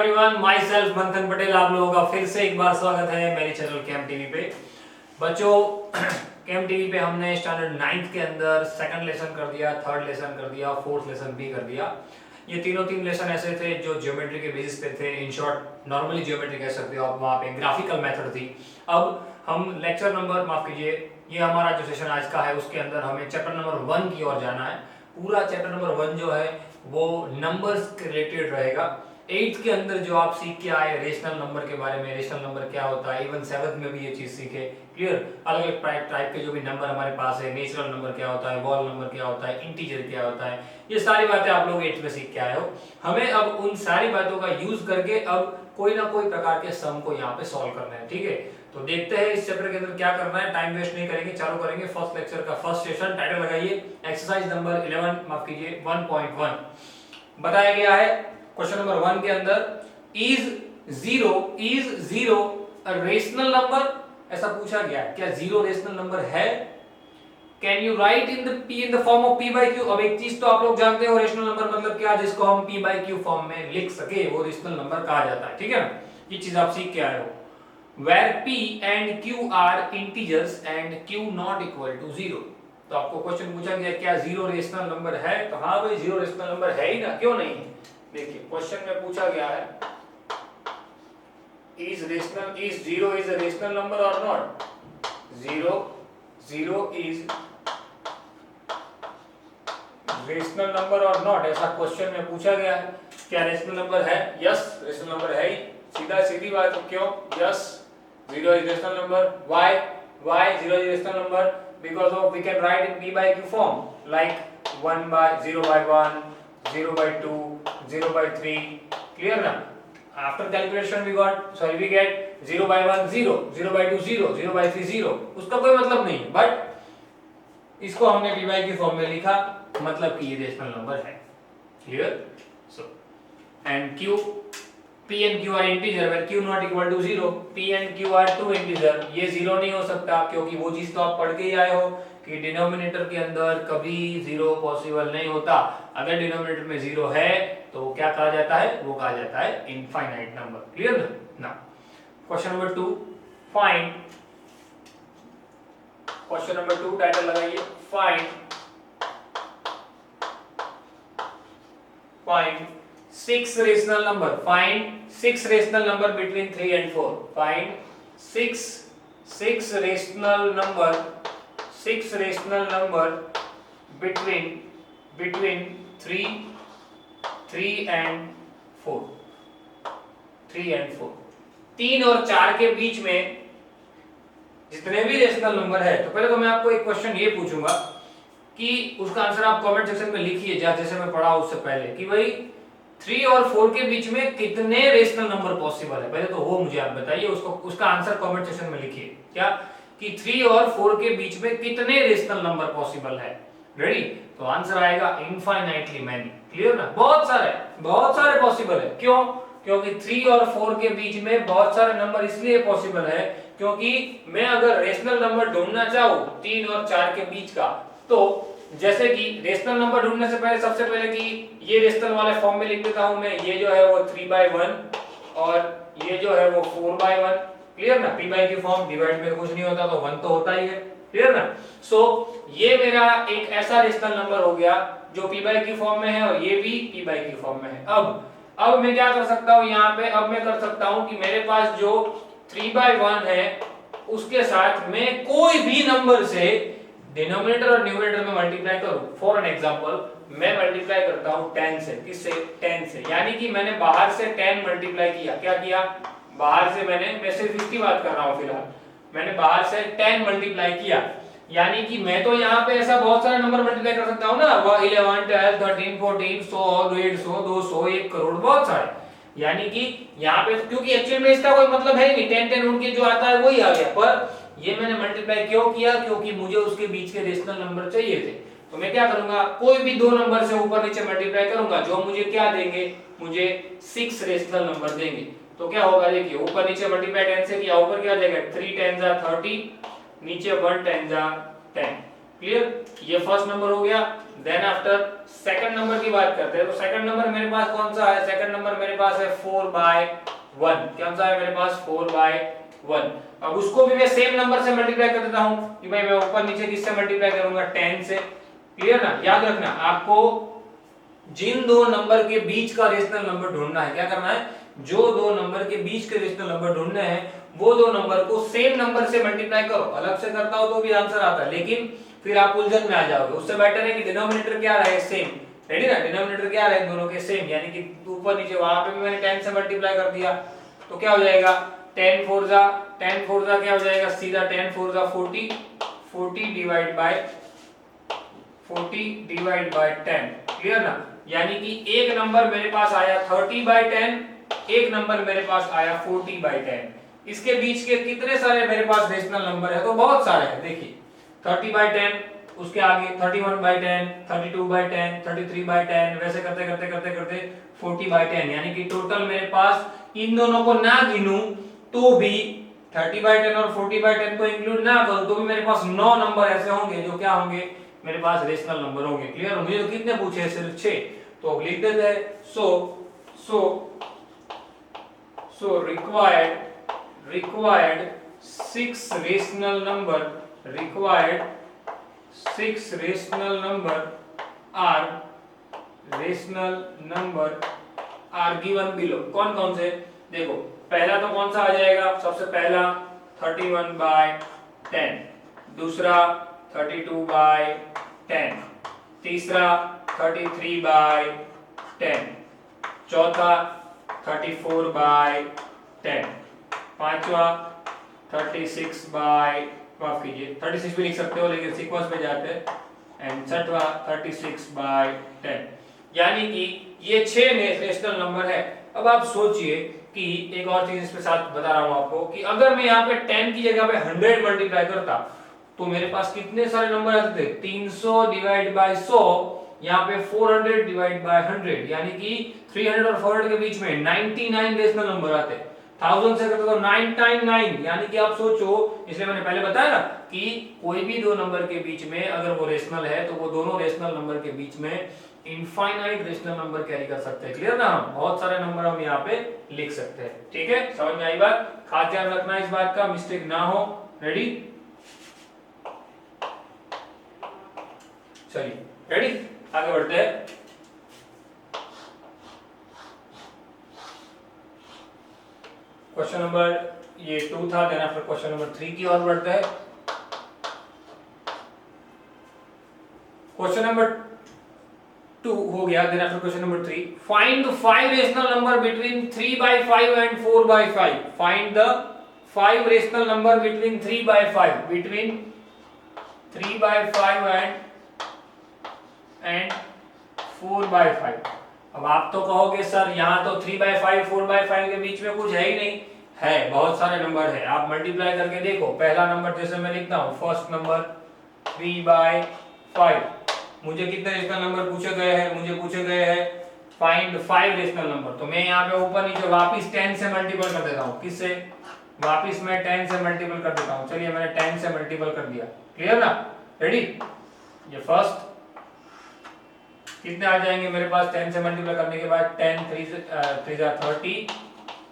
Everyone, my self मंथन पटेल। आप लोगों का फिर से एक बार स्वागत है मेरे चैनल केम टीवी पे। बच्चों, केम टीवी पे हमने स्टैंडर्ड 9th के अंदर सेकंड लेसन कर दिया, थर्ड लेसन कर दिया, फोर्थ लेसन भी कर दिया। ये तीन लेसन ऐसे थे जो ज्योमेट्री के बेसिस पे थे। इन शॉर्ट नॉर्मली ज्योमेट्री कह सकते हो आप, वहाँ पे ग्राफिकल मेथड थी। अब हम लेक्चर नंबर, माफ कीजिए, ये हमारा जो सेशन आज का है उसके अंदर हमें चैप्टर नंबर 1 की ओर जाना है। पूरा चैप्टर नंबर 1 जो है वो नंबर्स के रिलेटेड रहेगा। 8th के अंदर जो आप सीख के आए रेशनल नंबर के बारे में, रेशनल नंबर क्या होता है, इवन 7th में भी ये चीज सीखे। क्लियर? अलग अलग टाइप के जो भी नंबर हमारे पास है, नेचुरल नंबर क्या होता है, वॉल नंबर क्या होता है, इंटीजर क्या होता है, ये सारी बातें आप लोग 8th में सीख के आए हो। हमें अब उन सारी बातों का यूज करके अब कोई ना कोई प्रकार के सम को यहाँ पे सॉल्व करना है। ठीक है, तो देखते हैं इस चैप्टर के अंदर क्या करना है। टाइम वेस्ट नहीं करेंगे, चालू करेंगे फर्स्ट लेक्चर का फर्स्ट सेशन। टाइटल लगाइए एक्सरसाइज नंबर 11, माफ कीजिए 1.1। बताया गया है क्वेश्चन नंबर 1 के अंदर, is zero a rational number, ऐसा पूछा गया है। क्या जीरो रेशनल नंबर है? Can you right in the form of p by q? अब एक चीज तो आप लोग जानते हो, रेशनल नंबर मतलब क्या, जिसको हम p by q फॉर्म में लिख सके वो रेशनल नंबर कहा जाता है। ठीक है ना, ये चीज आप सीख के आए हो। where p and q are integers and q not equal to 0। तो आपको क्वेश्चन पूछा गया क्या जीरो रेशनल नंबर है? तो हाँ भाई, जीरो रेशनल नंबर है ही ना, क्यों नहीं है। देखिए क्वेश्चन में पूछा गया है, is zero is a rational number or not? Zero is rational number और नॉट, ऐसा क्वेश्चन में पूछा गया है। क्या रेशनल नंबर है? यस, रेशनल नंबर है ही। सीधी बात, क्यों? Yes, zero is rational number. Why zero is rational number? Because of we can write in p by q form, like 1 by 0 by 1, 0 by 2, 0 by 3। Clear ना? After calculation we get 0 by 1 0, 0 by 2 0, 0 by 3 0। उसका कोई मतलब नहीं है, but इसको हमने p by q form में लिखा, मतलब कि ये रेशनल नंबर है। Clear? So and q, p and q are integer where q not equal to 0, p and q are two integer। ये 0 नहीं हो सकता, क्योंकि वो चीज तो आप पढ़ के ही आए हो कि डिनोमिनेटर के अंदर कभी 0 पॉसिबल नहीं होता। अगर डिनोमिनेटर में 0 है तो क्या कहा जाता है? वो कहा जाता है इनफाइनाइट नंबर। क्लियर ना? Question number 2, find. Question number 2 title लगाइए, find six rational number। Find six rational number between 3 and 4। Find six rational number between 3 and 4। 3 और 4 के बीच में जितने भी रेशनल नंबर है, तो पहले तो मैं आपको एक क्वेश्चन ये पूछूंगा कि उसका आंसर आप कमेंट सेक्शन में लिखिए, जैसे मैं पढ़ा उससे पहले, कि भाई 3 और 4 के बीच में कितने रेशनल नंबर पॉसिबल है। पहले तो वो मुझे आप बताइए, उसका आंसर कमेंट सेक्शन में लिखिए। क्या कि 3 और 4 के बीच में कितने रेशनल नंबर पॉसिबल है? रेडी? तो आंसर आएगा इनफाइनाइटली मैनी। क्लियर ना? बहुत सारे पॉसिबल है। क्यों? क्योंकि 3 और 4 के बीच में बहुत सारे नंबर इसलिए पॉसिबल है क्योंकि मैं अगर रेशनल नंबर ढूंढना चाहूं 3 और 4 के बीच का, तो जैसे कि रेशनल नंबर ढूंढने से पहले सबसे पहले कि ये रेशनल वाले फॉर्म में लिख देता हूं मैं, ये जो है वो 3 by 1 और ये जो है वो 4 by 1। क्लियर ना? p by q form, divide में कुछ नहीं होता तो 1 तो होता ही है। क्लियर ना? सो ये मेरा एक ऐसा रेशनल नंबर हो गया जो p by q फॉर्म में है और ये भी p by q फॉर्म में है। अब मैं क्या कर सकता हूं यहाँ पे? अब मैं कर सकता हूं कि मेरे पास जो 3 by 1 है उसके साथ मैं कोई भी नंबर से डिनोमिनेटर और न्यूमरेटर में मल्टीप्लाई करूं। फॉर एन एग्जांपल, मैं मल्टीप्लाई करता हूं 10 से। किससे? 10 से। यानी कि मैंने बाहर से 10 मल्टीप्लाई किया। क्या किया? बाहर से मैं सिर्फ इसकी बात कर रहा हूं फिलहाल, मैंने बाहर से 10 मल्टीप्लाई किया। यानी कि मैं तो यहाँ पे ऐसा बहुत सारे नंबर मल्टीप्लाई कर सकता हूँ ना, 11 12 13 14 100 150 200 1 करोड़, बहुत सारे। यानी कि यहाँ पे, क्योंकि एक्चुअली में इसका कोई मतलब है नहीं, 10 10 उनके जो आता है वही आ गया, पर ये मैंने मल्टीप्लाई क्यों किया? क्योंकि मुझे उसके बीच के रेशनल नंबर चाहिए थे। तो मैं क्या करूंगा? कोई भी दो नंबर से ऊपर नीचे मल्टीप्लाई करूंगा, जो मुझे क्या देंगे? मुझे 6 रेशनल नंबर देंगे। तो क्या होगा? देखिए, ऊपर नीचे मल्टीप्लाई 10 से किया, ऊपर क्या जाएगा? 3 10 जा 30, नीचे 1 10 जा 10। क्लियर? ये फर्स्ट नंबर हो गया। देन आफ्टर सेकंड नंबर की बात करते हैं, तो सेकंड नंबर मेरे पास कौन सा है? सेकंड नंबर मेरे पास है 4/1। कौन सा है मेरे पास? 4/1। अब उसको भी मैं सेम नंबर से मल्टीप्लाई कर देता हूं कि भाई मैं ऊपर नीचे किससे मल्टीप्लाई करूंगा? 10 से। क्लियर ना? याद रखना, आपको जिन दो नंबर के बीच का रेशनल नंबर ढूंढना है, क्या करना है? जो दो नंबर के बीच के रेशनल नंबर ढूंढने हैं वो दो नंबर को सेम नंबर से मल्टीप्लाई करो। अलग से करता हो तो भी आंसर आता है, लेकिन फिर आप उलझन में आ जाओगे। उससे बेटर है कि डिनोमिनेटर क्या रहे? सेम। रेडी ना? डिनोमिनेटर क्या रहे? दोनों के सेम, यानी कि ऊपर नीचे। वहां पे भी मैंने 10 से मल्टीप्लाई कर दिया तो क्या हो जाएगा? 10 4 जा क्या हो जाएगा? सीधा 10 4 जा 40, 40 डिवाइड बाय 10। क्लियर ना? यानी कि एक नंबर मेरे पास आया 30/10, एक नंबर मेरे पास आया 40/10। इसके बीच के कितने सारे मेरे पास रेशनल नंबर है? तो बहुत सारे हैं। देखिए 30/10, उसके आगे 31/10, 32/10, 33/10, वैसे करते करते करते करते 40/10। यानी कि टोटल मेरे पास, इन दोनों को ना गिनूं तो भी, 30/10 और 40/10 को इंक्लूड ना करूं तो भी मेरे पास 9 नंबर ऐसे होंगे जो क्या होंगे? मेरे पास रेशनल नंबर होंगे। क्लियर? मुझे तो कितने पूछे हैं? सिर्फ 6। तो लिख देते हैं so required 6 rational number are given below। कौन कौन से? देखो पहला तो कौन सा आ जाएगा? सबसे पहला 31/10, दूसरा 32/10, तीसरा 33/10, चौथा 34/10, पांचवा 36 भी लिख सकते हो लेकिन सीक्वेंस में जाते हैं, एंड छठवा 36/10। यानी कि ये 6 रेशनल नंबर है। अब आप सोचिए कि एक और चीज इसके साथ बता रहा हूं आपको कि अगर मैं यहाँ पे 10 की जगह पे 100 मल्टीप्लाई करता तो मेरे पास कितने सारे नंबर आते थे? 300 डिवाइड बाय 100, यहाँ पे 400 डिवाइड बाय 100, यानी कि 300 और 400 के बीच में 99 रेशनल नंबर आते। 1000 से करते तो 999, यानी कि आप सोचो, इसलिए मैंने पहले बताया ना कि कोई भी दो नंबर के बीच में अगर वो रेशनल है तो वो दोनों रेशनल नंबर के बीच में इनफाइनाइट रेशनल नंबर कैरी कर सकते हैं। क्लियर ना? हम बहुत सारे नंबर हम यहाँ पे लिख सकते हैं। ठीक है, समझ में आई बात? खास ध्यान रखना इस बात का, मिस्टेक ना हो। रेडी? चलिए रेडी, आगे बढ़ते हैं। क्वेश्चन नंबर ये 2 था, देन आफ्टर क्वेश्चन नंबर 3 की ओर बढ़ते हैं। क्वेश्चन नंबर 2 हो गया, then after question number 3, find the 5 rational number between 3/5 and 4/5। Find the 5 rational number between 3/5, between 3/5 and 4/5। अब आप तो कहोगे सर यहाँ तो 3/5 4/5 के बीच में कुछ है ही नहीं। है, बहुत सारे नंबर है, आप मल्टीप्लाई करके देखो। पहला नंबर जैसे मैं लिखता हूँ, फर्स्ट नंबर 3/5, मुझे कितने रेशनल नंबर पूछे गए हैं? मुझे पूछे गए हैं फाइंड 5 रेशनल नंबर। तो मैं यहाँ पे ऊपर नीचे वापिस 10 से मल्टीपल कर देता हूँ। किससे? वापिस मैं 10 से मल्टीपल कर देता हूँ। चलिए मैंने 10 से मल्टीपल कर दिया। क्लियर ना? रेडी? ये फर्स्ट कितने आ जाएंगे मेरे पास 10 से मल्टीप्लाई करने के बाद? 10 3 जा 30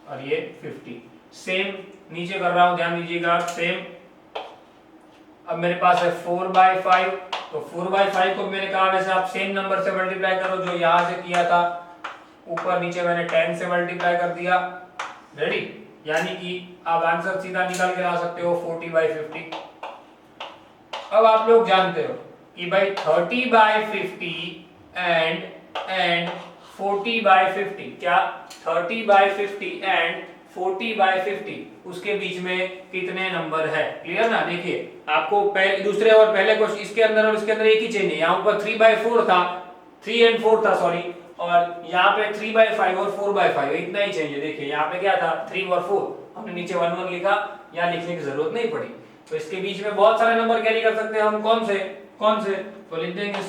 और ये 50। सेम नीचे कर रहा हूं, ध्यान दीजिएगा, सेम। अब मेरे पास है 4/5, तो 4/5 को मैंने कहा वैसे आप सेम नंबर से मल्टीप्लाई करो जो यहां से किया था। ऊपर नीचे मैंने 10 से मल्टीप्लाई कर दिया। रेडी? यानी कि आप आंसर सीधा निकाल के ला सकते हो 40/50। अब आप लोग जानते हो कि भाई 30/50 एंड 40/50, क्या 30/50 एंड 40/50 उसके बीच में कितने नंबर है? क्लियर ना? देखिए आपको दूसरे और पहले क्वेश्चन, इसके अंदर और इसके अंदर एक ही चेंज है। यहाँ ऊपर 3/4 था, 3 and 4 था, सॉरी, और यहाँ पे 3/5 और 4/5, इतना ही चेंज है। देखिए यहाँ पे क्या था? 3 और 4, हमने नीचे 1 1 लिखा, यहाँ लिखने की जरूरत नहीं पड़ी। तो इसके बीच में बहुत सारे नंबर कैरी कर सकते हैं हम। कौन से? तो लिख देंगे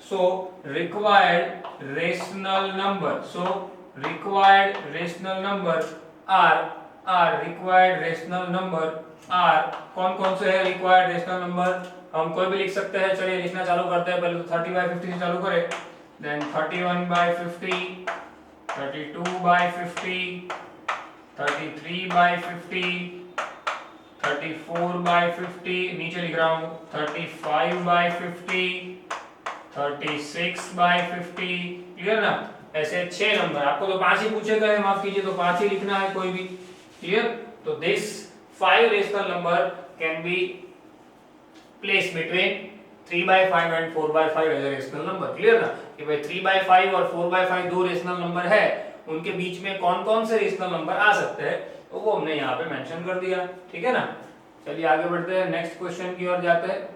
so required rational number are कौन कौन से है रिक्वायर्ड रेशनल नंबर, हम कोई भी लिख सकते हैं। चलिए लिखना चालू करते हैं। पहले तो 30/50 से चालू करें, देन 31/50, 32/50, 33/50, 34/50, नीचे लिख रहा हूँ 35/50, 36/50। क्लियर ना? ऐसे 6 नंबर, आपको तो 5 ही पूछे गए, माफ कीजिए, तो 5 ही लिखना है कोई भी। क्लियर? तो this 5 rational number can be place between 3/5 and 4/5 as a rational number. Clear ना? कि भाई 3/5 और 4/5 दो रेशनल नंबर है, उनके बीच में कौन कौन से रेशनल नंबर आ सकते हैं, तो वो हमने यहाँ पे मेंशन कर दिया। ठीक है ना? चलिए आगे बढ़ते हैं, नेक्स्ट क्वेश्चन की ओर जाते हैं।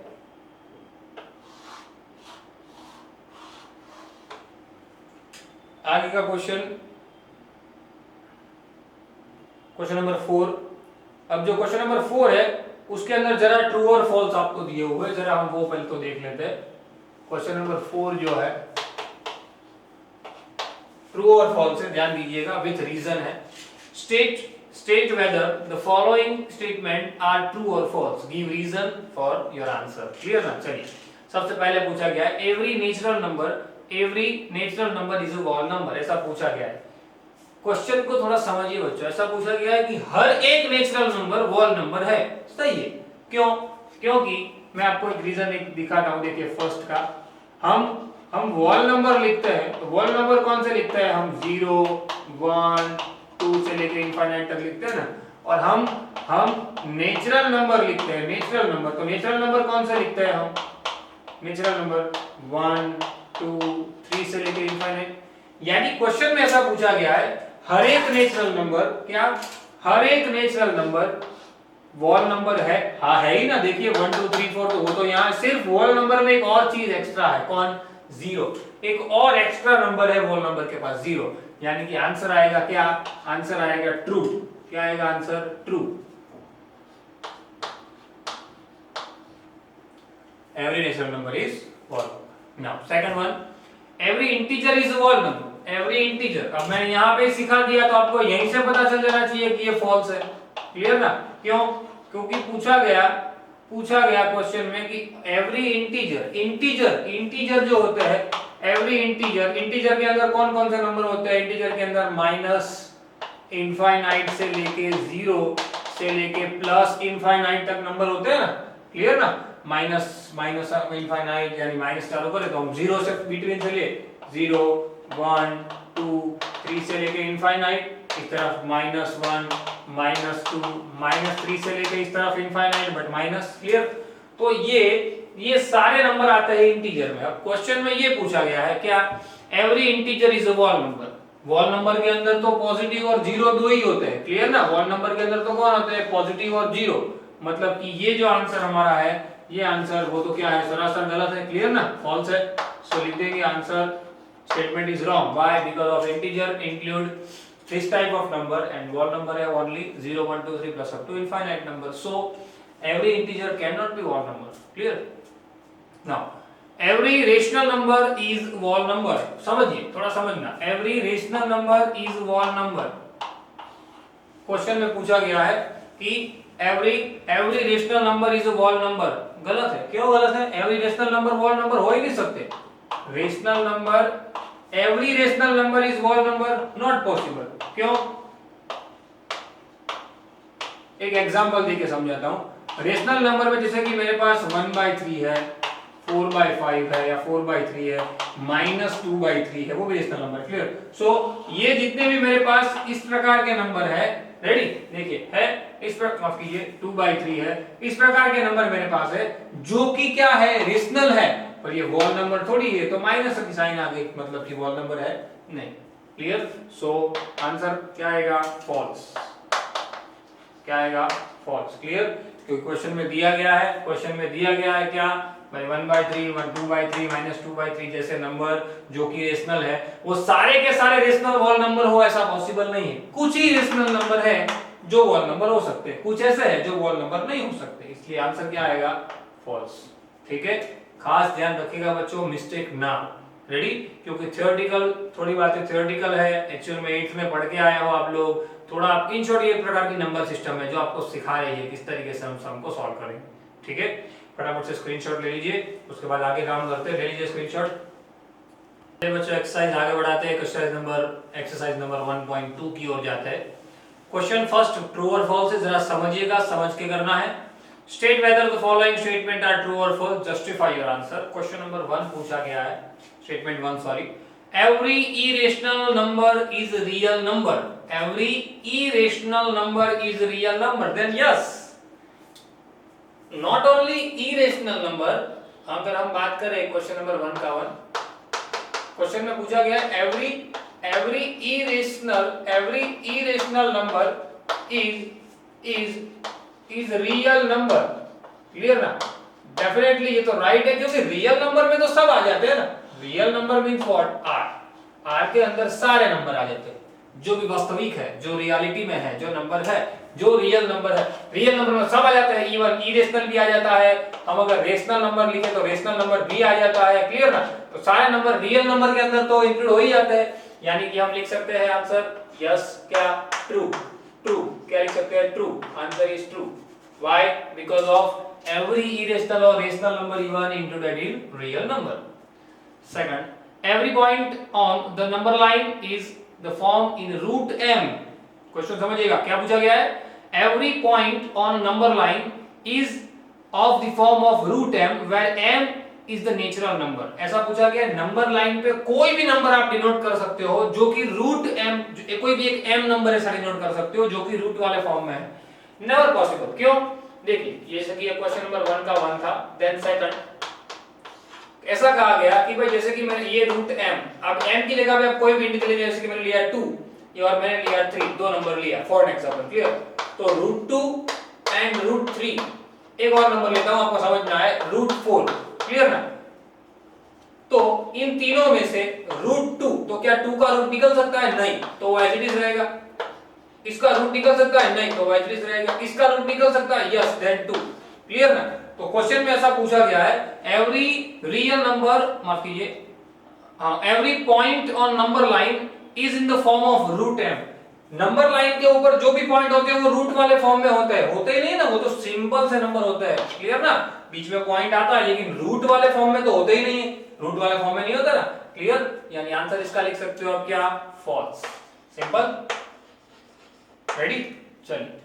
आगे का क्वेश्चन, क्वेश्चन नंबर 4। अब जो क्वेश्चन नंबर 4 है उसके अंदर जरा ट्रू और फॉल्स आपको दिए हुए, जरा हम वो पहले तो देख लेते हैं। क्वेश्चन नंबर 4 जो है ट्रू और फॉल्स है, ध्यान दीजिएगा, विथ रीजन है। State whether the following statement are true और false, give reason for your answer. Clear ना? चलिए सबसे पहले पूछा गया है every natural number is a whole number, ऐसा पूछा गया है। क्वेश्चन को थोड़ा समझिए बच्चों, ऐसा पूछा गया है कि हर एक नेचुरल नंबर होल नंबर है। सही है। क्यों? क्योंकि मैं आपको एक रीजन दिखाता हूं। देखिए फर्स्ट का, हम होल नंबर लिखते हैं, तो होल नंबर कौन से लिखते हैं हम? 0, 1, 2 से लेकर इंफिनिट तक लिखते हैं ना। और हम नेचुरल नंबर लिखते हैं, नेचुरल नंबर, तो नेचुरल नंबर कौन से लिखते हैं हम? नेचुरल नंबर 1, 2, 3 से लेकर इंफिनिट। यानी क्वेश्चन में ऐसा पूछा गया है हर एक नेचुरल नंबर, क्या हर एक नेचुरल नंबर वॉल नंबर है? हाँ है ही ना। देखिए 1, 2, 3, 4, तो वो तो यहाँ सिर्फ वॉल नंबर में एक और चीज एक्स्ट्रा है, कौन? 0। एक और एक्स्ट्रा नंबर है वॉल नंबर के पास, 0। यानी कि आंसर आएगा क्या? आंसर आएगा ट्रू। क्या आएगा answer? True. Every natural number is wall. Now second one, every integer is a wall number. Every integer, अब मैंने यहाँ पे सिखा दिया तो आपको यहीं से पता चल जाना चाहिए कि ये फॉल्स है। क्लियर ना? क्यों? क्योंकि पूछा गया क्वेश्चन में कि एवरी इंटीजर जो होते हैं, एवरी इंटीजर के अंदर कौन कौन से नंबर होते हैं? इंटीजर के अंदर माइनस इनफाइनाइट से लेके 0 से लेके प्लस इनफाइनाइट तक नंबर होते हैं ना। क्लियर ना? माइनस इनफाइनाइट, यानी माइनस चालू करें तो हम 0 से बिटवीन चलिए 0, 1, 2, 3 से लेके इनफाइनाइट, इस तरफ -1, -2, -3 से लेके इस तरफ इनफाइनाइट बट माइनस। क्लियर? तो ये सारे नंबर आते हैं इंटीजर में। अब क्वेश्चन में ये पूछा गया है क्या? Every integer is a wall number. Wall number के अंदर तो पॉजिटिव और 0 दो ही होते हैं। क्लियर ना? वॉल नंबर के अंदर तो कौन होते हैं? पॉजिटिव और 0। मतलब कि ये जो आंसर हमारा है, ये आंसर वो तो क्या है? सरासर गलत है। क्लियर ना? फॉल्स है। सो लिख देंगे answer statement is wrong. Why? Because of integer include this type of number and whole number have only 0, 1, 2, 3 plus up to infinite number. So every integer cannot be whole number. Clear? Now every rational number is whole number. समझिए, थोड़ा समझना। every rational number is whole number. Question में पूछा गया है कि every rational number is a whole number. गलत है। क्यों गलत है? every rational number whole number हो ही नहीं सकते। rational number, every rational number is whole number, not possible. क्यों? एक एग्जांपल देके समझाता हूं। रेशनल नंबर में जैसे कि मेरे पास 1/3 है, 4/5 है या 4/3 है, -2/3 है, वो भी रेशनल नंबर। क्लियर? सो ये जितने भी मेरे पास इस प्रकार के नंबर है, रेडी? देखिए है इस प्रकार, माफ कीजिए 2/3 है, इस प्रकार के नंबर मेरे पास है जो कि क्या है? रेशनल है। पर ये वॉल नंबर थोड़ी है, तो माइनस की साइन आ गई, मतलब कि वॉल नंबर है नहीं। क्लियर? सो आंसर क्या आएगा? फॉल्स। क्या आएगा? फॉल्स। क्लियर? क्योंकि क्वेश्चन में दिया गया है क्या भाई 1/3, 2/3, -2/3 जैसे नंबर जो कि रेशनल है, वो सारे के सारे रेशनल वॉल नंबर हो, ऐसा पॉसिबल नहीं है। कुछ ही रेशनल नंबर है जो वॉल नंबर हो सकते हैं, कुछ ऐसे है जो वॉल नंबर नहीं हो सकते। इसलिए आंसर क्या आएगा? फॉल्स। ठीक है? खास ध्यान रखिएगा बच्चों, मिस्टेक ना। रेडी? क्योंकि थियोरेटिकल थोड़ी बातें थियोरेटिकल है, एक्चुअल में 8th में पढ़ के आए हो आप लोग, थोड़ा आप इन शॉर्ट ये प्रकार की नंबर सिस्टम है जो आपको सिखा रही है किस तरीके से हम सम को सॉल्व करेंगे। ठीक है, फटाफट से स्क्रीनशॉट ले लीजिए, उसके बाद आगे काम करते हैं। ले लीजिए स्क्रीनशॉट। बच्चों एक्सरसाइज आगे बढ़ाते हैं, एक्सरसाइज नंबर 1.2 की ओर जाते हैं। क्वेश्चन फर्स्ट, ट्रू और फॉल्स है, जरा समझिएगा, समझ के करना है। State whether the following statement are true और false, justify your answer. Question number 1 पूछा गया है, statement 1 sorry, every irrational number is real number, every irrational number is real number, then yes. Not only irrational number, अगर हम बात करें question number 1 का 1, question में पूछा गया every irrational number is real number, clear ना? डेफिनेटली ये तो राइट है, क्योंकि रियल नंबर में तो सब आ जाते हैं ना। Real number means what? R के अंदर सारे नंबर आ जाते हैं, जो भी वास्तविक है, जो रियलिटी में है, जो नंबर है, जो रियल नंबर है, रियल नंबर में सब आ जाता है। इवन इरेशनल भी आ जाता है, हम अगर रेशनल नंबर लिखे तो रेशनल नंबर भी आ जाता है, क्लियर ना? तो सारे नंबर रियल नंबर के अंदर तो इंक्लूड हो ही जाते हैं, यानी कि हम लिख सकते हैं आंसर यस, क्या? ट्रू। ट्रू क्या लिख सकते हैं? True, answer is true. Why? Because of every irrational और rational number even included in real number. Second, every point on the number line is the form in root m। Question समझिएगा, क्या पूछा गया है? every point on number line is of the form of root m where m is the natural number। ऐसा पूछा गया है, number line पे कोई भी नंबर आप डिनोट कर सकते हो जो कि रूट m, कोई भी एक m नंबर ऐसा डिनोट कर सकते हो जो कि रूट वाले फॉर्म में है। Never possible. क्यों? देखिए, जैसे कि क्वेश्चन नंबर 1 का 1 था, देन सेकंड ऐसा कहा गया कि भाई जैसे कि मैंने ये रूट m, अब m की जगह पे आप कोई भी इंटीजर, जैसे कि मैंने लिया 2 और मैंने लिया 3, दो नंबर लिया फॉर एग्जांपल, क्लियर? तो रूट 2 एंड रूट 3, एक और नंबर लेता हूं आपको समझ में आए, रूट 4, क्लियर ना? तो इन तीनों में से रूट 2, तो क्या 2 का रूट निकल सकता है? नहीं, तो वो एज इट इज रहेगा। इसका रूट निकल सकता है? नहीं, तो वो एज इट इज रहेगा। इसका रूट निकल सकता है? यस, देन 2, क्लियर ना? तो क्वेश्चन में ऐसा पूछा गया है, एवरी रियल नंबर, माफ कीजिए, every point on number line is in the form of root m। Number line के ऊपर जो भी पॉइंट होते हैं वो रूट वाले फॉर्म में होते हैं, होते ही नहीं ना, वो तो सिंपल से नंबर होते हैं, क्लियर ना? बीच में पॉइंट आता है, लेकिन रूट वाले फॉर्म में तो होते ही नहीं है, रूट वाले फॉर्म में नहीं होता ना, क्लियर? यानी आंसर इसका लिख सकते हो आप क्या? फॉल्स। Simple, ready? चलिए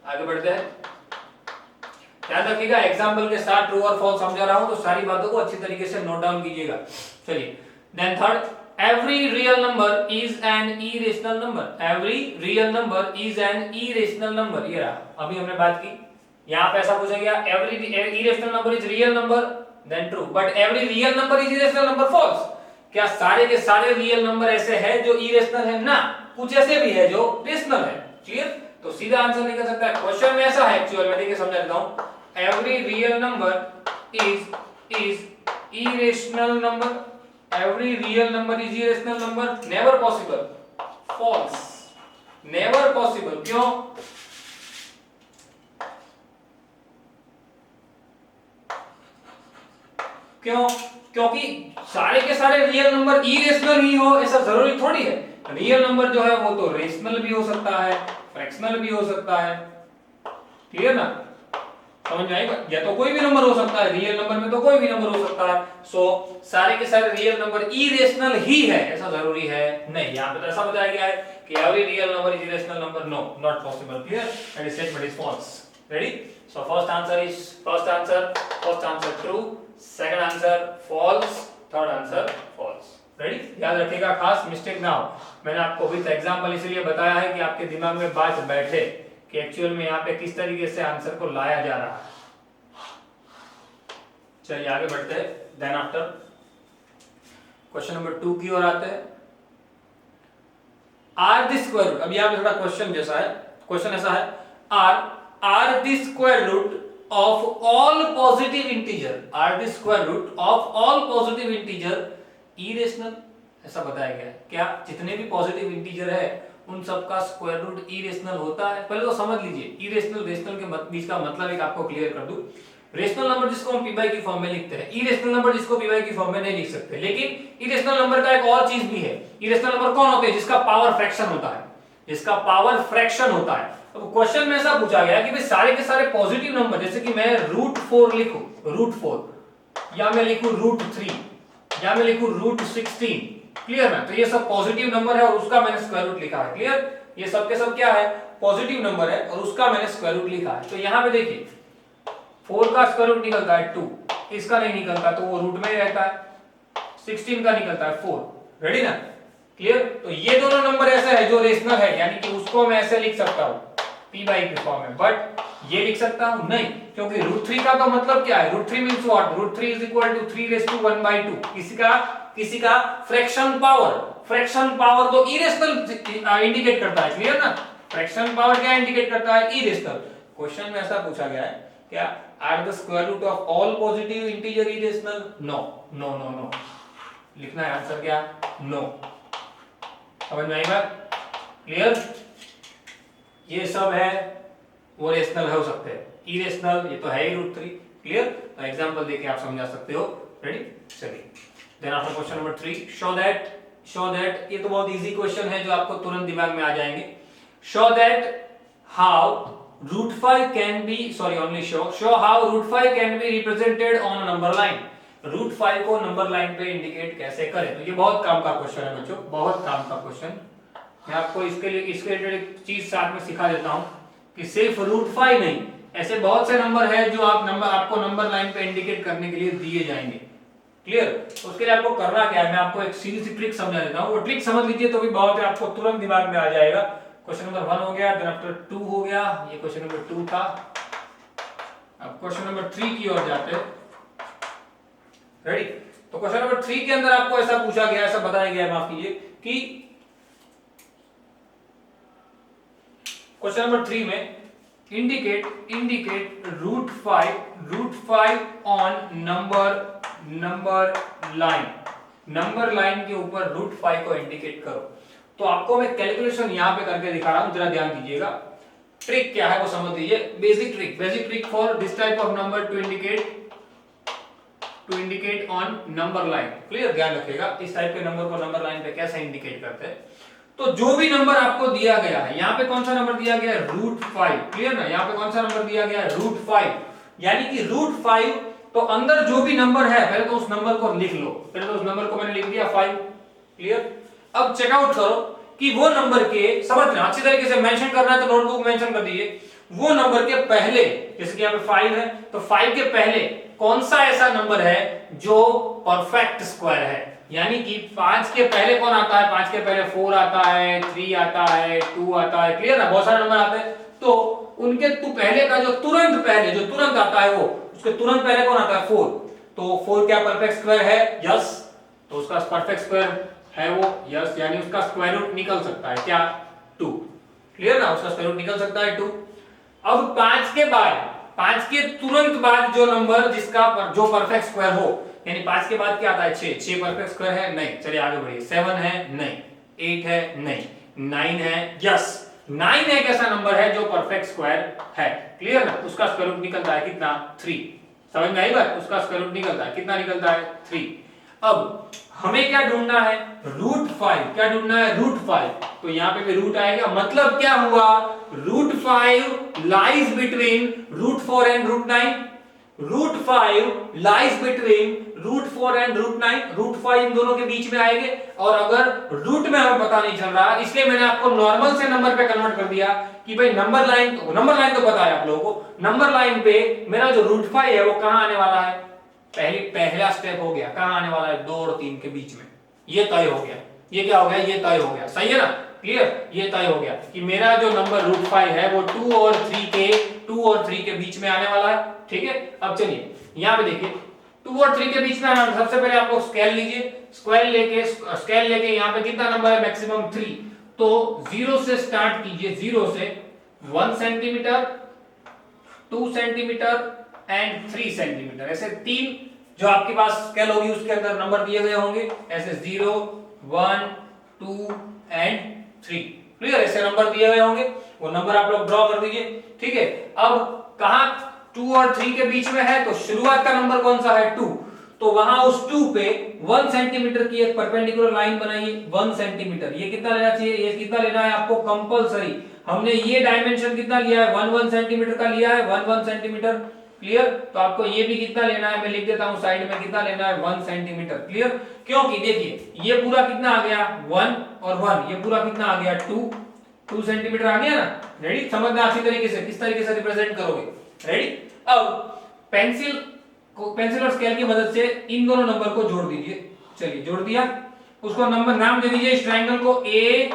आगे बढ़ते हैं। याद रखिएगा, एग्जाम्पल के साथ ट्रू और फॉल्स समझा रहा हूं, तो सारी बातों को अच्छी तरीके से नोट डाउन कीजिएगा। चलिए, then third, every real number is an irrational number, every real number is an irrational number. ये रहा, अभी हमने बात की, यहां पे ऐसा पूछा गया every irrational number is real number, then true, but every real number is irrational number, false. क्या सारे के सारे रियल नंबर ऐसे हैं जो इरेशनल है? ना, कुछ ऐसे भी है जो रेशनल है, क्लियर? तो सीधा आंसर निकल सकता है। क्वेश्चन में ऐसा है एक्चुअल में, देखिए समझा देता हूं, every real number is irrational number, every real number is irrational number, never possible, false, never possible। क्यों? क्यों? क्योंकि सारे के सारे रियल नंबर इरेशनल ही हो ऐसा जरूरी थोड़ी है। रियल नंबर जो है वो तो रेशनल भी हो सकता है, फ्रैक्शनल भी हो सकता है, क्लियर ना? समझ में आएगा? या तो कोई भी नंबर हो सकता है, रियल नंबर में तो कोई भी नंबर हो सकता है। सो सारे के सारे रियल नंबर इरेशनल ही है ऐसा जरूरी है नहीं। यहाँ पे तो ऐसा बताया गया है कि every real number is irrational number, no, not possible, clear? And statement is false. Ready? So first answer true, second answer false, third answer false. Ready? याद रखिएगा, खास मिस्टेक ना हो। मैंने आपको विद एग्जांपल इसलिए बताया है कि आपके दिमाग में बात बैठे कि एक्चुअल में यहाँ पे किस तरीके से आंसर को लाया जा रहा है। चलिए आगे बढ़ते हैं। देन आफ्टर क्वेश्चन नंबर 2 की ओर आते हैं। आर द स्क्वायर रूट, अब यहाँ पे थोड़ा क्वेश्चन जैसा है, क्वेश्चन ऐसा है, are the square root of all positive integer, are the square root of all positive integer irrational, ऐसा बताया गया है। क्या जितने भी पॉजिटिव इंटीजर है उन सब का स्क्वायर रूट इरेशनल होता है? पहले तो समझ लीजिए, इरेशनल रेशनल के बीच का मतलब एक आपको क्लियर कर दूं। रेशनल नंबर जिसको हम पी बाई की फॉर्म में लिखते हैं, इरेशनल नंबर जिसको पी बाई की फॉर्म में नहीं लिख सकते। लेकिन इरेशनल नंबर का एक और चीज भी है, इरेशनल नंबर कौन होते हैं? जिसका पावर फ्रैक्शन होता है, जिसका पावर फ्रैक्शन होता है। तो क्वेश्चन में ऐसा पूछा गया कि भाई सारे के सारे पॉजिटिव नंबर, जैसे कि मैं √4 लिखूं, √4, या मैं लिखूं √3, या मैं लिखूं √16, क्लियर ना? तो ये सब पॉजिटिव नंबर है और उसका मैंने स्क्वायर रूट लिखा है, क्लियर? ये सब के सब क्या है? पॉजिटिव नंबर है और उसका मैंने स्क्वायर रूट लिखा है। तो यहां पे देखिए 4 का स्क्वायर रूट निकलता है 2, इसका नहीं निकलता तो वो रूट में ही रहता है। 16 का निकलता है 4, रेडी ना? क्लियर? तो ये दोनों नंबर ऐसे है जो रेशनल है, यानी कि उसको मैं ऐसे लिख सकता हूं पी बाई की फॉर्म में, बट ये लिख सकता हूं नहीं, क्योंकि √3 का तो मतलब क्या है? √3 means what? √3 is equal to 3⁻²। किसी का फ्रैक्शन पावर तो इरेशनल इंडिकेट करता है, क्लियर ना? फ्रैक्शन पावर क्या इंडिकेट करता है? इरेशनल। क्वेश्चन में ऐसा पूछा गया है, क्या are the square root of all positive integer irrational? No no no no, लिखना है आंसर क्या? नो। समझ में आई बात? क्लियर? ये सब है वो रेशनल हो सकते हैं, इरेशनल ये तो है ही √3, क्लियर? तो एग्जांपल देके आप समझा सकते हो, रेडी? चलिए, then after question number 3, show that, ये तो बहुत इजी क्वेश्चन है जो आपको तुरंत दिमाग में आ जाएंगे। Show that how √5 can be, sorry only show how √5 can be represented on number line. √5 को नंबर लाइन पे इंडिकेट कैसे करें? तो ये बहुत काम का क्वेश्चन है बच्चों, बहुत काम का क्वेश्चन। मैं आपको इसके रिलेटेड एक चीज साथ में सिखा देता हूं कि सिर्फ √5 नहीं, ऐसे बहुत से नंबर है जो आपको नंबर लाइन पे इंडिकेट करने के लिए दिए जाएंगे, क्लियर? तो उसके लिए आपको करना क्या है, मैं आपको एक सीधी सी ट्रिक समझा देता हूं, वो ट्रिक समझ लीजिए तो भी बहुत है, आपको तुरंत दिमाग में आ जाएगा। क्वेश्चन नंबर 1 हो गया, देन आफ्टर 2 हो गया, ये क्वेश्चन नंबर 2 था। अब क्वेश्चन नंबर 3 की ओर जाते हैं, रेडी? तो क्वेश्चन नंबर 3 के अंदर आपको ऐसा पूछा गया, ऐसा बताया गया है, माफ कीजिए, कि क्वेश्चन नंबर 3 में इंडिकेट √5 ऑन नंबर लाइन के ऊपर √5 को इंडिकेट करो। तो आपको मैं कैलकुलेशन यहां पे करके दिखा रहा हूं, जरा ध्यान दीजिएगा। ट्रिक क्या है वो समझ लीजिए, basic trick for this type of number two indicate on number line, clear? ध्यान रखिएगा इस टाइप के नंबर को नंबर लाइन पे कैसे इंडिकेट करते हैं। तो जो भी नंबर आपको दिया गया है, यहाँ पे कौन सा नंबर दिया गया है? √5, क्लियर ना? यहाँ पे कौन सा नंबर दिया गया है? √5, यानी कि √5, तो अंदर जो भी नंबर है पहले तो उस नंबर को लिख लो, पहले तो उस नंबर को मैंने लिख दिया 5, क्लियर? अब चेकआउट करो कि वो नंबर के, समझना अच्छी तरीके से मेंशन करना है तो नोटबुक मेंशन कर दीजिए, वो नंबर के पहले, जैसे कि यहाँ पे 5 है तो 5 के पहले कौन सा ऐसा नंबर है जो परफेक्ट स्क्वायर है, यानी कि 5 के पहले कौन आता है? 5 के पहले 4 आता है, 3 आता है, 2 आता है, क्लियर ना? बहुत सारे नंबर आते हैं, तो उनके पहले का जो तुरंत आता है, वो उसके तुरंत पहले कौन आता है? 4। तो 4 क्या परफेक्ट स्क्वायर है? यस। तो उसका परफेक्ट स्क्वायर है वो, यस, यानी उसका स्क्वायर रूट निकल सकता है क्या? 2, क्लियर ना? उसका स्क्वायर रूट निकल सकता है 2। अब 5 के तुरंत बाद जो नंबर जो परफेक्ट स्क्वायर हो, यानी 5 के बाद क्या आता है? 6 परफेक्ट स्क्वायर है? नहीं। चलिए आगे बढ़िए। 7 है? नहीं। 8 है? नहीं। 9 है? यस। 9 एक ऐसा नंबर है जो परफेक्ट स्क्वायर है, क्लियर ना? उसका स्क्वायर रूट निकलता है कितना? 3। समझ में आई बात? उसका स्क्वायर रूट निकलता है कितना? निकलता है 3। अब हमें क्या ढूंढना है? √5। क्या ढूंढना है? √5। तो यहाँ पे भी रूट आएगा, मतलब क्या हुआ? √5 lies between √4 and √9। √5 lies between √4 and √9। √5 इन दोनों के बीच में आएंगे, और अगर रूट में हमें पता नहीं चल रहा, इसलिए मैंने आपको नॉर्मल से नंबर पे कन्वर्ट कर दिया कि भाई नंबर लाइन तो पता है आप लोगों को, नंबर लाइन पे मेरा जो √5 है वो कहां आने वाला है? पहला स्टेप हो गया, कहां आने वाला है? 2 और 3 के बीच में। ये तय हो गया। ये क्या हो गया? ये तय हो गया। सही है ना? क्लियर? ये तय हो गया कि मेरा जो नंबर √5 है वो 2 और 3 के बीच में आने वाला है, ठीक है? अब चलिए यहां पे देखिए, 2 और 3 के बीच में आना, सबसे पहले आप लोग स्केल लीजिए। स्केल लेके यहां पे कितना नंबर है? मैक्सिमम 3। तो 0 से स्टार्ट कीजिए, 0 से 1 सेंटीमीटर, 2 सेंटीमीटर एंड 3 सेंटीमीटर, ऐसे 3 जो आपके पास स्केल होगी उसके अंदर नंबर दिए गए होंगे, ऐसे 0, 1, 2 एंड 3, क्लियर? ऐसे नंबर दिए गए होंगे, वो नंबर आप लोग ड्रॉ कर दीजिए, ठीक है? अब कहां 2 और 3 के बीच में है, तो शुरुआत का नंबर कौन सा है 2, तो वहां उस 2 पे 1 सेंटीमीटर की एक परपेंडिकुलर लाइन बनाइए 1 सेंटीमीटर। ये कितना लेना चाहिए, ये कितना लेना है आपको कंपलसरी। हमने ये डायमेंशन कितना लिया है 1 सेंटीमीटर का लिया है 1 सेंटीमीटर, क्लियर। तो आपको ये भी कितना लेना है, मैं लिख देता हूं साइड में, कितना लेना है 1 सेंटीमीटर, क्लियर। क्योंकि देखिए ये पूरा कितना आ गया 1 और 1, ये पूरा कितना आ गया 2 सेंटीमीटर आ गया ना। रेडी, समझना अच्छी तरीके से किस तरीके से रिप्रेजेंट करोगे। रेडी, अब पेंसिल और स्केल की मदद से इन दोनों नंबर को जोड़ दीजिए। चलिए जोड़ दिया, उसको नंबर नाम दे दीजिए इस ट्रायंगल को ए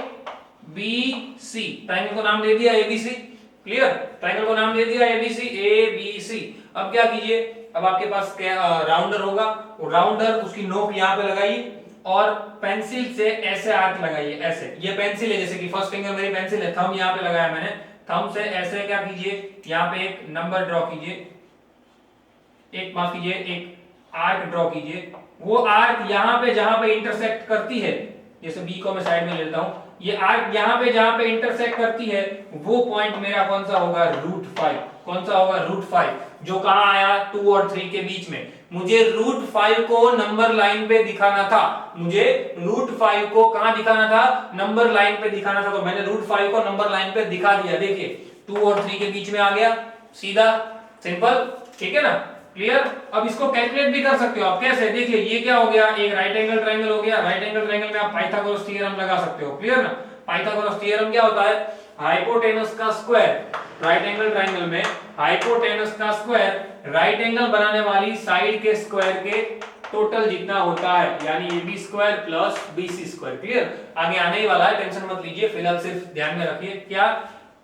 बी सी, ट्रायंगल को नाम दे दिया A B C, clear. Triangle को नाम दे दिया ए बी सी। अब क्या कीजिए, अब आपके पास राउंडर होगा, वो राउंडर उसकी नोक यहाँ पे लगाइए और पेंसिल से ऐसे आर्क लगाइए, ऐसे। ये पेंसिल है, जैसे कि फर्स्ट फिंगर मेरी पेंसिल है, थंब यहाँ पे लगाया मैंने, थंब से ऐसे क्या कीजिए, यहाँ पे एक नंबर ड्रॉ कीजिए, एक माफ कीजिए एक आर्क ड्रॉ कीजिए। वो आर्क यहाँ पे जहां पे इंटरसेक्ट करती है, जैसे बी को मैं साइड में ले लेता हूं, ये आर्क यहाँ पे जहां पे इंटरसेक्ट करती है वो पॉइंट मेरा कौन सा होगा √5। कौन सा होगा √5, जो कहां आया 2 और 3 के बीच में। मुझे √5 को नंबर लाइन पे दिखाना था, मुझे √5 को कहां दिखाना था, नंबर लाइन पे दिखाना था। तो मैंने √5 को नंबर लाइन पे दिखा दिया, देखिए 2 और 3 के बीच में आ गया, सीधा सिंपल, ठीक है ना, क्लियर। अब इसको कैलकुलेट भी कर सकते हो आप, कैसे, देखिए ये क्या हो गया, एक राइट एंगल ट्रायंगल हो गया। राइट एंगल ट्रायंगल में आप पाइथागोरस थ्योरम लगा सकते हो, क्लियर ना। पाइथागोरस थ्योरम क्या होता है, हाइपोटेनस का स्क्वायर, राइट एंगल ट्रायंगल में हाइपोटेनस का स्क्वायर राइट एंगल बनाने वाली साइड के स्क्वायर के टोटल जितना होता है, यानी A B square plus B C square, clear. आगे आने ही वाला है, टेंशन मत लीजिए, फिलहाल सिर्फ ध्यान में रखिए क्या,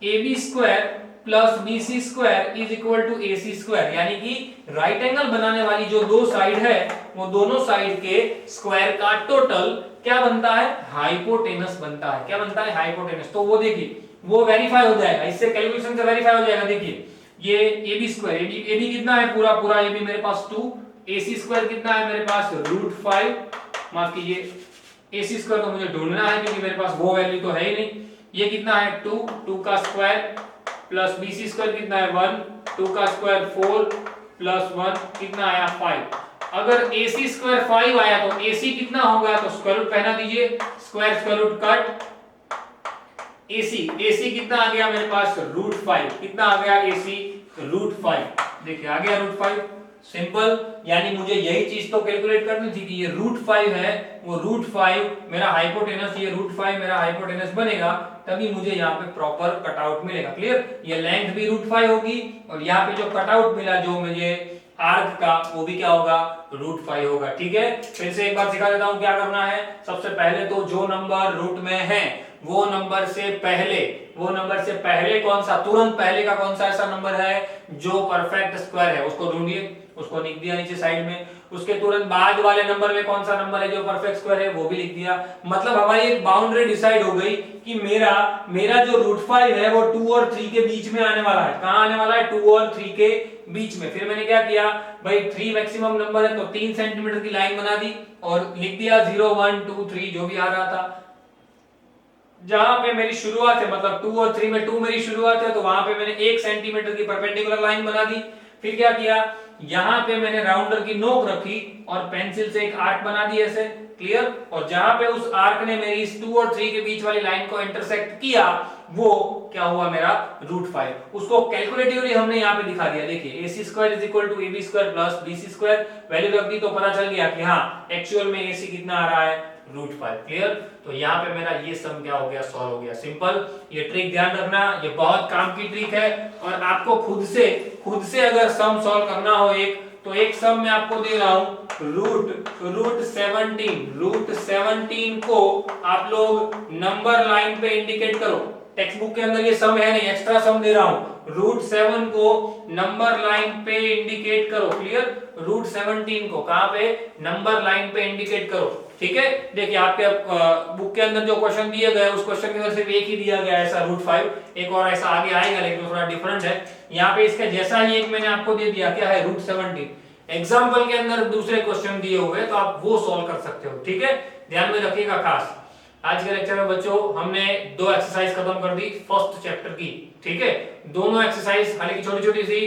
A B square plus B C square is equal to A C square, यानी कि राइट एंगल बनाने वाली जो दो साइड है वो दोनों साइड के स्क्वायर का टोटल क्या बनता है, हाइपोटेनस बनता है। क्या बनता है, हाइपोटेनस। तो वो देखिए वो वेरीफाई हो जाएगा, इससे कैलकुलेशन से वेरीफाई हो जाएगा। देखिए ये A B square, A B कितना है, पूरा पूरा ए बी मेरे पास 2, ए सी स्क्वायर कितना है मेरे पास √5, माफ कीजिए ए सी स्क्वायर तो मुझे ढूंढना है क्योंकि मेरे पास वो वैल्यू तो है ही नहीं। ये कितना है 2 का square plus B C square कितना है 1, 2 का स्क्वायर 4 प्लस 1 कितना आया 5। अगर ए सी स्क्वायर 5 आया तो ए सी कितना होगा, तो स्क्वायर रूट पहना दीजिए, स्क्वायर स्क्वायर रूट कट, ए सी कितना आ गया मेरे पास √5, कितना आ गया ए सी √5, देखिए आ गया √5, सिंपल। यानी मुझे यही चीज तो कैलकुलेट करनी थी कि ये √5 है, वो √5 मेरा हाइपोटेनस, ये √5 मेरा हाइपोटेनस बनेगा, तभी मुझे यहाँ पे प्रॉपर कटआउट मिलेगा, क्लियर। ये लेंथ भी √5 होगी और यहाँ पे जो कटआउट मिला जो मुझे आर्क का, वो भी क्या होगा √5 होगा, ठीक है। फिर से एक बार सिखा देता हूँ क्या करना है। सबसे पहले तो जो नंबर रूट में है वो नंबर से पहले कौन सा, तुरंत पहले का कौन सा ऐसा नंबर है जो परफेक्ट स्क्वायर है, उसको ढूंढिए, उसको लिख दिया नीचे साइड में। उसके तुरंत बाद वाले नंबर में कौन सा नंबर है जो परफेक्ट स्क्वायर है, वो भी लिख दिया। मतलब हमारी एक बाउंड्री डिसाइड हो गई कि मेरा जो √5 है वो 2 और 3 के बीच में आने वाला है। कहां आने वाला है, 2 और 3 के बीच में। फिर मैंने क्या किया भाई, 3 मैक्सिमम नंबर है तो 3 सेंटीमीटर की लाइन बना दी और लिख दिया 0 1 2 3 जो भी आ रहा था। जहां पे मेरी शुरुआत है, मतलब 2 और 3 में 2 मेरी शुरुआत है, तो वहां पे मैंने 1 सेंटीमीटर की परपेंडिकुलर लाइन बना दी। फिर क्या किया, यहां पे मैंने राउंडर की नोक रखी और पेंसिल से एक आर्क बना दी ऐसे, क्लियर। और जहां पे उस आर्क ने मेरी इस 2 और 3 के बीच वाली लाइन को इंटरसेक्ट किया, वो क्या हुआ मेरा √5। उसको कैलकुलेटिवली हमने यहाँ पे दिखा दिया, देखिए A C square is equal to A B square plus B C square, value रख दी तो पता चल गया कि हाँ एक्चुअल में ए सी कितना आ रहा है √5, क्लियर। तो यहाँ पे मेरा ये सम क्या हो गया, सॉल्व हो गया, सिंपल। ये ट्रिक ध्यान रखना, ये बहुत काम की ट्रिक है। और आपको खुद से अगर सम सॉल्व करना हो तो एक सम मैं आपको दे रहा हूं, रूट 17 को आप लोग नंबर लाइन पे इंडिकेट करो। टेक्स्ट बुक के अंदर ये सम है नहीं, एक्स्ट्रा सम दे रहा हूं। √7 को नंबर लाइन पे इंडिकेट करो, क्लियर। √17 को कहां पे, नंबर लाइन पे इंडिकेट करो, ठीक है। देखिए आपके बुक के अंदर जो क्वेश्चन दिए गए उस क्वेश्चन के अंदर सिर्फ एक ही दिया गया है ऐसा √5, एक और ऐसा आगे आएगा लेकिन थोड़ा डिफरेंट है। यहाँ पे इसका जैसा ही एक मैंने आपको दे दिया, क्या है √17। एग्जाम्पल के अंदर दूसरे क्वेश्चन दिए हुए तो आप वो सॉल्व कर सकते हो, ठीक है। ध्यान में रखिएगा खास। आज के लेक्चर में बच्चों हमने 2 एक्सरसाइज खत्म कर दी फर्स्ट चैप्टर की, ठीक है। दोनों एक्सरसाइज हालांकि छोटी छोटी सी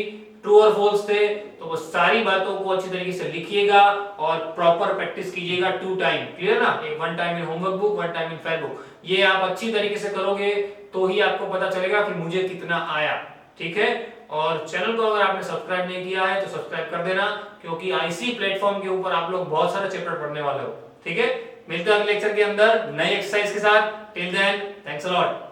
ट्रू और फॉल्स थे, तो वो सारी बातों को अच्छी तरीके से लिखिएगा और प्रॉपर प्रैक्टिस कीजिएगा 2 टाइम, क्लियर ना, एक 1 time in homework book, 1 time in fair book. ये आप अच्छी तरीके से करोगे तो ही आपको पता चलेगा कि मुझे कितना आया, ठीक है। और चैनल को अगर आपने सब्सक्राइब नहीं किया है तो सब्सक्राइब कर देना, क्योंकि आईसी प्लेटफॉर्म के ऊपर आप लोग बहुत सारे चैप्टर पढ़ने वाले हो, ठीक है। मिलते हैं अगले लेक्चर के अंदर नए एक्सरसाइज के साथ। Till then, thanks a lot.